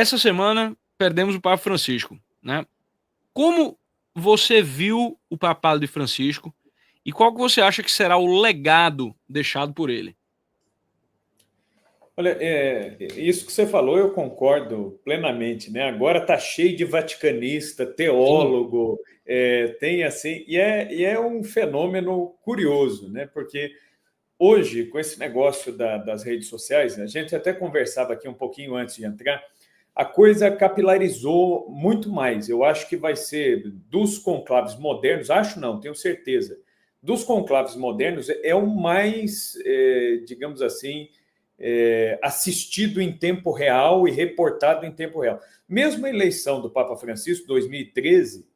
essa semana perdemos o Papa Francisco, né? Como você viu o papado de Francisco e qual que você acha que será o legado deixado por ele? Olha, isso que você falou, eu concordo plenamente, né? Agora está cheio de vaticanista, Sim, teólogo, tem assim, e é um fenômeno curioso, né? Porque hoje, com esse negócio das redes sociais, a gente até conversava aqui um pouquinho antes de entrar, a coisa capilarizou muito mais. Eu acho que vai ser dos conclaves modernos, acho não, tenho certeza, dos conclaves modernos é o mais, digamos assim, assistido em tempo real e reportado em tempo real. Mesmo a eleição do Papa Francisco, 2013,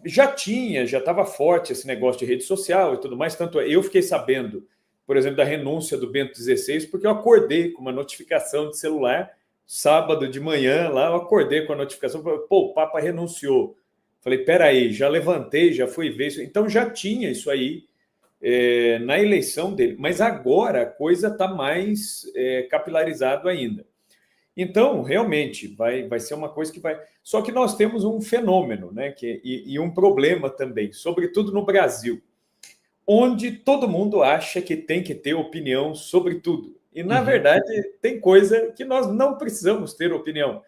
já estava forte esse negócio de rede social e tudo mais. Tanto eu fiquei sabendo, por exemplo, da renúncia do Bento XVI, porque eu acordei com uma notificação de celular, sábado de manhã, lá eu acordei com a notificação, pô, o Papa renunciou. Falei, peraí, já levantei, já fui ver isso. Então já tinha isso aí na eleição dele. Mas agora a coisa está mais capilarizado ainda. Então, realmente, vai ser uma coisa que vai. Só que nós temos um fenômeno, né? E um problema também, sobretudo no Brasil, onde todo mundo acha que tem que ter opinião sobre tudo. E, na verdade, tem coisa que nós não precisamos ter opinião.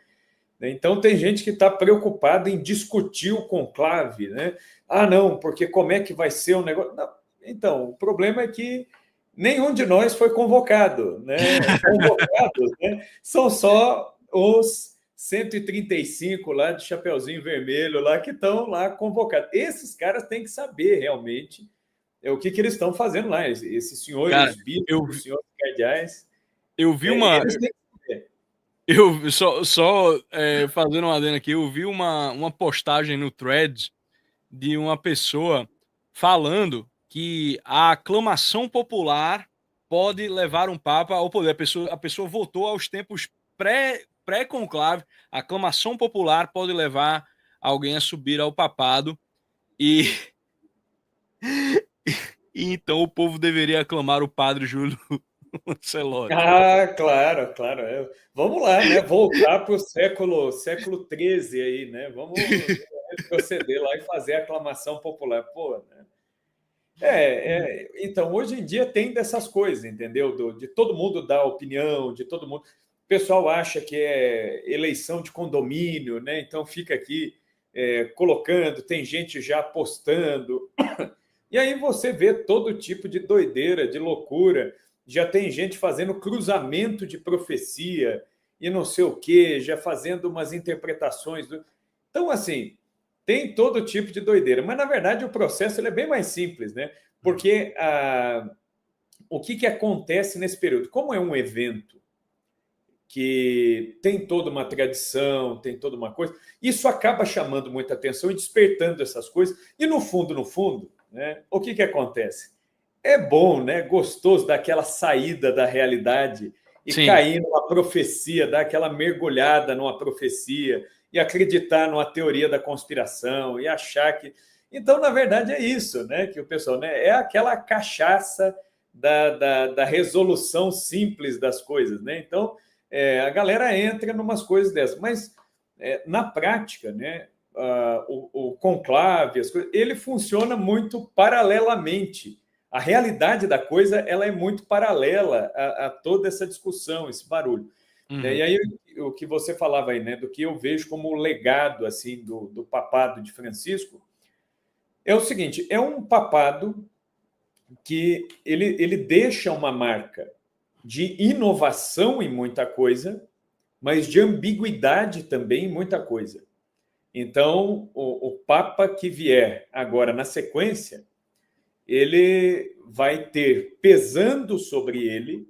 Então, tem gente que está preocupada em discutir o conclave, né? Ah, não, porque como é que vai ser o negócio? Não. Então, o problema é que nenhum de nós foi convocado, né? Convocados, né? São só os 135 lá de Chapeuzinho Vermelho lá que estão lá convocados. Esses caras têm que saber realmente o que eles estão fazendo lá. Esses cara, senhores bispos, eu, os senhores cardeais, eu vi uma. eles têm que saber. Eu fazendo uma adendo aqui, eu vi uma postagem no Threads de uma pessoa falando que a aclamação popular pode levar um papa ao poder. A pessoa voltou aos tempos pré-conclave. A aclamação popular pode levar alguém a subir ao papado e, e então o povo deveria aclamar o padre Júlio Lancelotti. Ah, claro, claro. Vamos lá, né? Voltar para o século XIII aí, né? Vamos proceder lá e fazer a aclamação popular. Pô, né? Então, hoje em dia tem dessas coisas, entendeu? De todo mundo dar opinião, de todo mundo. O pessoal acha que é eleição de condomínio, né? Então fica aqui colocando, tem gente já postando. E aí você vê todo tipo de doideira, de loucura. Já tem gente fazendo cruzamento de profecia e não sei o quê, já fazendo umas interpretações. Então, assim, tem todo tipo de doideira. Mas, na verdade, o processo ele é bem mais simples, né? Porque o que acontece nesse período? Como é um evento que tem toda uma tradição, tem toda uma coisa, isso acaba chamando muita atenção e despertando essas coisas. E, no fundo, né, o que acontece? É bom, né? Gostoso daquela saída da realidade e Sim, cair numa profecia, dar aquela mergulhada numa profecia e acreditar numa teoria da conspiração e achar que. Então, na verdade, é isso, né? Que o pessoal, né? É aquela cachaça da resolução simples das coisas, né? Então, a galera entra em umas coisas dessas, mas na prática, né? O conclave, as coisas, ele funciona muito paralelamente. A realidade da coisa ela é muito paralela a toda essa discussão, esse barulho. E aí o que você falava aí, né, do que eu vejo como legado assim do papado de Francisco é o seguinte: é um papado que ele deixa uma marca de inovação em muita coisa, mas de ambiguidade também em muita coisa. Então, o Papa que vier agora na sequência, ele vai ter pesando sobre ele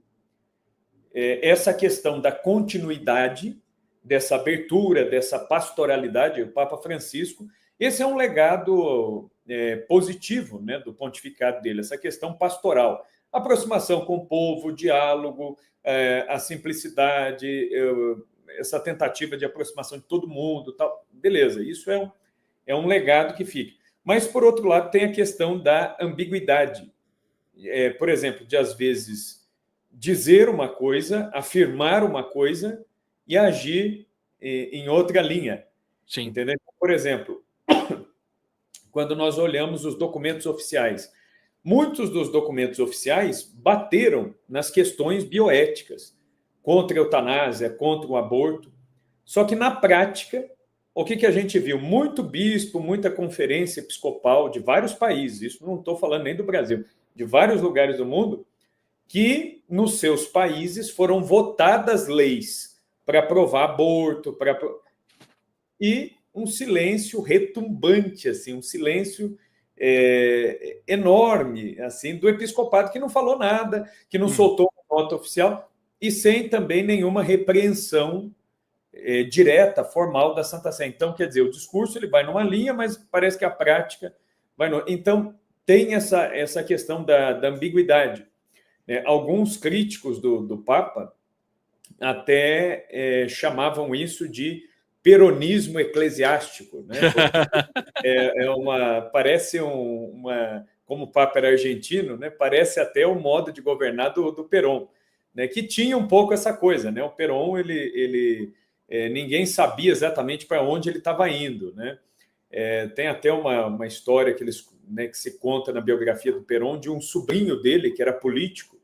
essa questão da continuidade, dessa abertura, dessa pastoralidade, o Papa Francisco. Esse é um legado positivo, né, do pontificado dele, essa questão pastoral. Aproximação com o povo, diálogo, a simplicidade, essa tentativa de aproximação de todo mundo. Tal. Beleza, isso é um legado que fica. Mas, por outro lado, tem a questão da ambiguidade. Por exemplo, de às vezes dizer uma coisa, afirmar uma coisa e agir em outra linha. Sim. Entendeu? Por exemplo, quando nós olhamos os documentos oficiais, muitos dos documentos oficiais bateram nas questões bioéticas, contra a eutanásia, contra o aborto. Só que, na prática, o que a gente viu? Muito bispo, muita conferência episcopal de vários países, isso não estou falando nem do Brasil, de vários lugares do mundo, que nos seus países foram votadas leis para aprovar aborto, e um silêncio retumbante, assim, um silêncio enorme, assim, do episcopado, que não falou nada, que não soltou uma nota oficial, e sem também nenhuma repreensão direta, formal da Santa Sé. Então, quer dizer, o discurso ele vai numa linha, mas parece que a prática vai no... Então, tem essa questão da ambiguidade. Alguns críticos do Papa até chamavam isso de peronismo eclesiástico, né? Parece como o Papa era argentino, né? Parece até o modo de governar do Perón, né? Que tinha um pouco essa coisa, né? O Perón, ninguém sabia exatamente para onde ele estava indo, né? Tem até uma história que se conta na biografia do Perón de um sobrinho dele que era político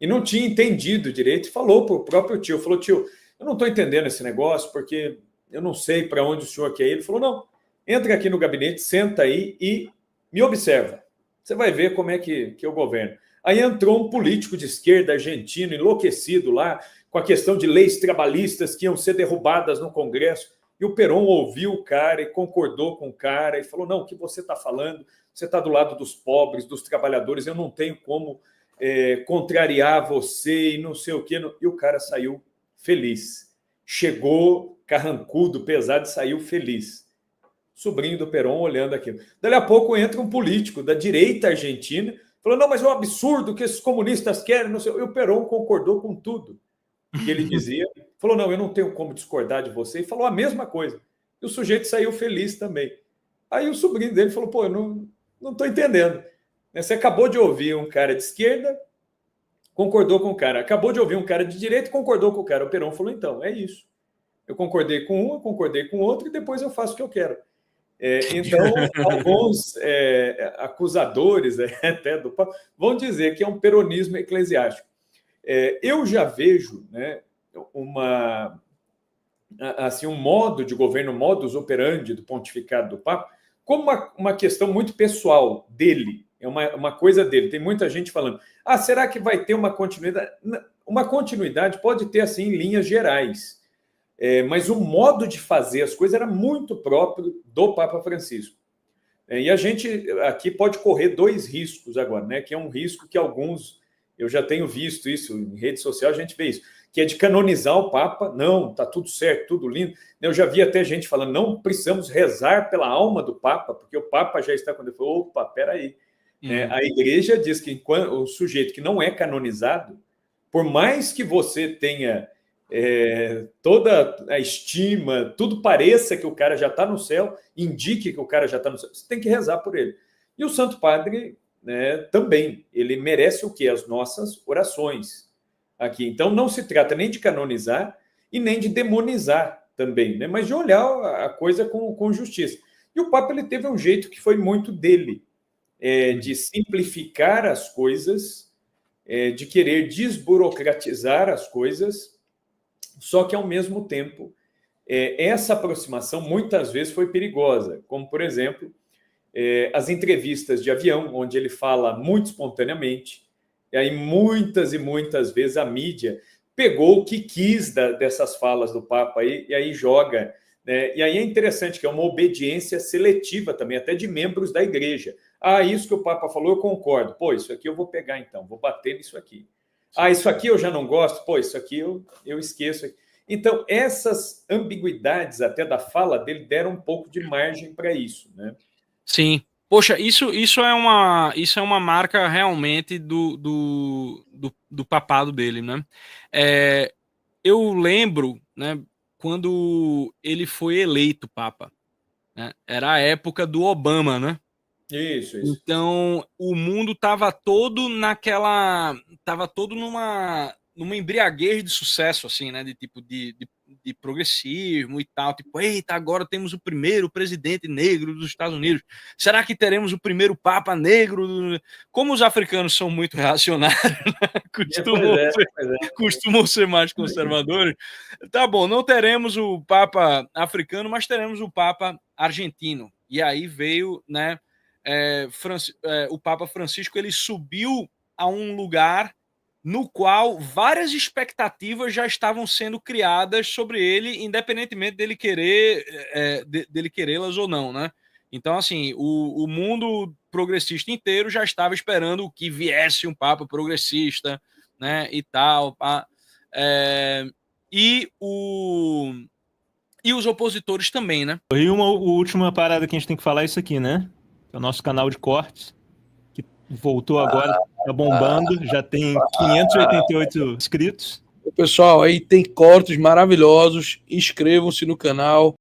e não tinha entendido direito, e falou para o próprio tio, falou: tio, eu não estou entendendo esse negócio porque eu não sei para onde o senhor quer ir. Ele falou: não, entra aqui no gabinete, senta aí e me observa. Você vai ver como é que eu governo. Aí entrou um político de esquerda argentino, enlouquecido lá, com a questão de leis trabalhistas que iam ser derrubadas no Congresso. E o Perón ouviu o cara e concordou com o cara e falou: não, o que você está falando? Você está do lado dos pobres, dos trabalhadores, eu não tenho como contrariar você e não sei o quê. E o cara saiu feliz. Chegou carrancudo, pesado, e saiu feliz. Sobrinho do Perón olhando aquilo. Dali a pouco entra um político da direita argentina, falou: não, mas é um absurdo que esses comunistas querem, não sei. E o Perón concordou com tudo que ele dizia. Falou: não, eu não tenho como discordar de você. E falou a mesma coisa. E o sujeito saiu feliz também. Aí o sobrinho dele falou: pô, eu não estou entendendo. Você acabou de ouvir um cara de esquerda, concordou com o cara. Acabou de ouvir um cara de direita, concordou com o cara. O Perón falou: então, é isso. Eu concordei com um, eu concordei com o outro, e depois eu faço o que eu quero. Então, alguns acusadores até do Papa vão dizer que é um peronismo eclesiástico. Eu já vejo, né, um modo de governo, modus operandi do pontificado do Papa, como uma questão muito pessoal dele, é uma coisa dele. Tem muita gente falando: será que vai ter uma continuidade? Uma continuidade pode ter, assim, em linhas gerais, mas o modo de fazer as coisas era muito próprio do Papa Francisco. E a gente aqui pode correr dois riscos agora, né? Que é um risco que alguns, eu já tenho visto isso em rede social, a gente vê isso, que é de canonizar o Papa. Não, tá tudo certo, tudo lindo. Eu já vi até gente falando: não precisamos rezar pela alma do Papa, porque o Papa já está... Quando ele falou: opa, peraí. A igreja diz que o sujeito que não é canonizado, por mais que você tenha toda a estima, tudo pareça que o cara já está no céu, indique que o cara já está no céu, você tem que rezar por ele. E o Santo Padre, né, também, ele merece o quê? As nossas orações aqui. Então, não se trata nem de canonizar e nem de demonizar também, né, mas de olhar a coisa com justiça. E o Papa, ele teve um jeito que foi muito dele, de simplificar as coisas, de querer desburocratizar as coisas, só que, ao mesmo tempo, essa aproximação muitas vezes foi perigosa, como, por exemplo, as entrevistas de avião, onde ele fala muito espontaneamente, e aí muitas e muitas vezes a mídia pegou o que quis dessas falas do Papa e aí joga, né? E aí é interessante que é uma obediência seletiva também, até de membros da igreja. Isso que o Papa falou, eu concordo. Pô, isso aqui eu vou pegar então, vou bater nisso aqui. Isso aqui eu já não gosto. Pô, isso aqui eu esqueço. Então, essas ambiguidades até da fala dele deram um pouco de margem para isso, né? Sim. Poxa, isso é uma marca realmente do papado dele, né? Eu lembro, né, quando ele foi eleito Papa, né? Era a época do Obama, né? Isso. Então, o mundo tava todo numa numa embriaguez de sucesso, assim, né? De tipo de progressismo e tal. Tipo, eita, agora temos o primeiro presidente negro dos Estados Unidos. Será que teremos o primeiro Papa negro? Como os africanos são muito reacionários, né? Costumam ser mais conservadores. Tá bom, não teremos o Papa africano, mas teremos o Papa argentino. E aí veio, né? O Papa Francisco, ele subiu a um lugar no qual várias expectativas já estavam sendo criadas sobre ele, independentemente dele querê-las ou não, né? Então, assim, o mundo progressista inteiro já estava esperando que viesse um Papa progressista, né? E tal. E os opositores também, né? E uma última parada que a gente tem que falar é isso aqui, né? É o nosso canal de cortes, que voltou agora, tá bombando, já tem 588 inscritos. Pessoal, aí tem cortes maravilhosos, inscrevam-se no canal.